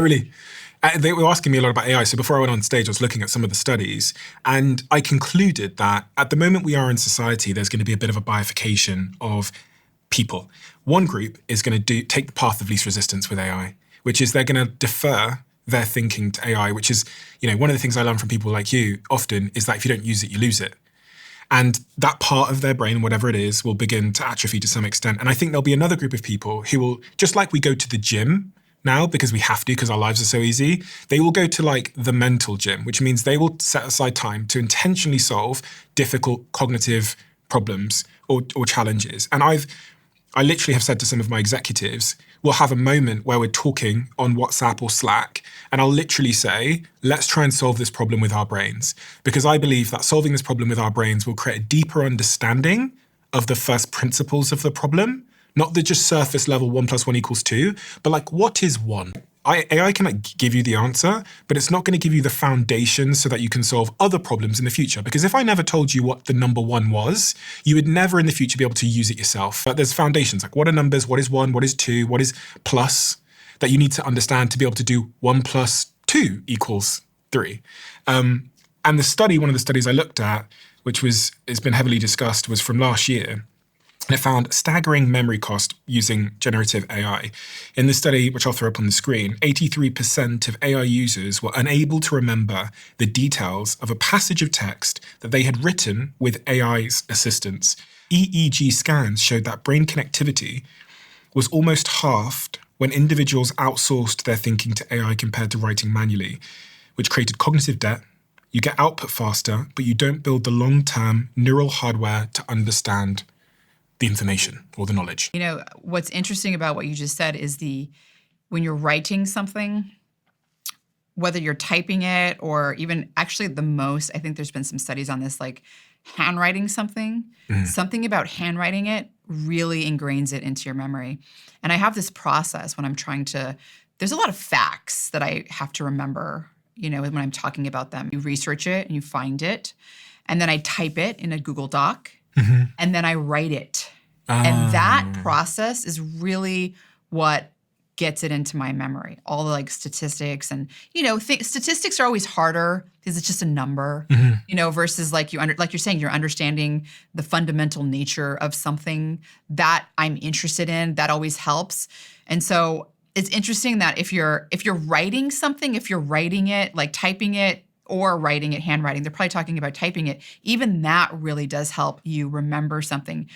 Really. They were asking me a lot about AI. So before I went on stage, I was looking at some of the studies, and I concluded that at the moment we are in society, there's going to be a bit of a bifurcation of people. One group is going to take the path of least resistance with AI, which is they're going to defer their thinking to AI, which is, one of the things I learn from people like you often is that if you don't use it, you lose it. And that part of their brain, whatever it is, will begin to atrophy to some extent. And I think there'll be another group of people who will, just like we go to the gym now because we have to, because our lives are so easy, they will go to like the mental gym, which means they will set aside time to intentionally solve difficult cognitive problems or challenges. And I literally have said to some of my executives, we'll have a moment where we're talking on WhatsApp or Slack, and I'll literally say, let's try and solve this problem with our brains. Because I believe that solving this problem with our brains will create a deeper understanding of the first principles of the problem, not the just surface level 1 + 1 = 2, but like, what is one? AI can give you the answer, but it's not going to give you the foundation so that you can solve other problems in the future. Because if I never told you what the number one was, you would never in the future be able to use it yourself. But there's foundations, like what are numbers, what is 1, what is 2, what is plus, that you need to understand to be able to do 1 + 2 = 3. And the study, one of the studies I looked at, which has been heavily discussed, was from last year. And it found staggering memory cost using generative AI. In the study, which I'll throw up on the screen, 83% of AI users were unable to remember the details of a passage of text that they had written with AI's assistance. EEG scans showed that brain connectivity was almost halved when individuals outsourced their thinking to AI compared to writing manually, which created cognitive debt. You get output faster, but you don't build the long-term neural hardware to understand the information or the knowledge. What's interesting about what you just said is when you're writing something, whether you're typing it or even actually I think there's been some studies on this, like handwriting something, something about handwriting it really ingrains it into your memory. And I have this process when I'm there's a lot of facts that I have to remember, when I'm talking about them. You research it and you find it, and then I type it in a Google Doc. And then I write it. And that process is really what gets it into my memory. All the statistics and, statistics are always harder because it's just a number, versus like you're saying, you're understanding the fundamental nature of something that I'm interested in. That always helps. And so it's interesting that if you're writing something, if you're writing it, like typing it, or writing it, handwriting, they're probably talking about typing it. Even that really does help you remember something.